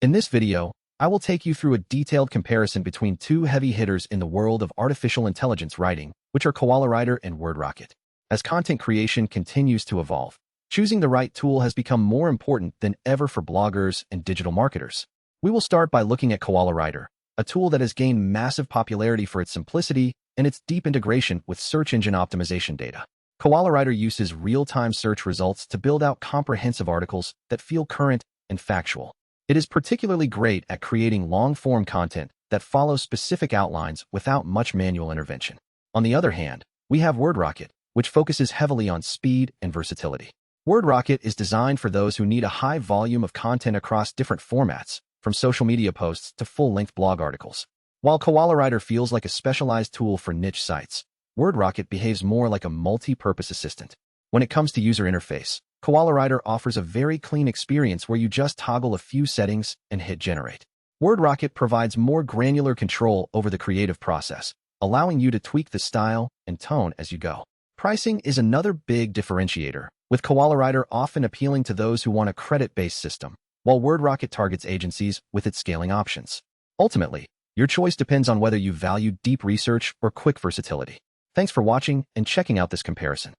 In this video, I will take you through a detailed comparison between two heavy hitters in the world of artificial intelligence writing, which are KoalaWriter and WordRocket. As content creation continues to evolve, choosing the right tool has become more important than ever for bloggers and digital marketers. We will start by looking at KoalaWriter, a tool that has gained massive popularity for its simplicity and its deep integration with search engine optimization data. KoalaWriter uses real-time search results to build out comprehensive articles that feel current and factual. It is particularly great at creating long-form content that follows specific outlines without much manual intervention. On the other hand, we have WordRocket, which focuses heavily on speed and versatility. WordRocket is designed for those who need a high volume of content across different formats, from social media posts to full-length blog articles. While KoalaWriter feels like a specialized tool for niche sites, WordRocket behaves more like a multi-purpose assistant. When it comes to user interface, KoalaWriter offers a very clean experience where you just toggle a few settings and hit generate. WordRocket provides more granular control over the creative process, allowing you to tweak the style and tone as you go. Pricing is another big differentiator, with KoalaWriter often appealing to those who want a credit-based system, while WordRocket targets agencies with its scaling options. Ultimately, your choice depends on whether you value deep research or quick versatility. Thanks for watching and checking out this comparison.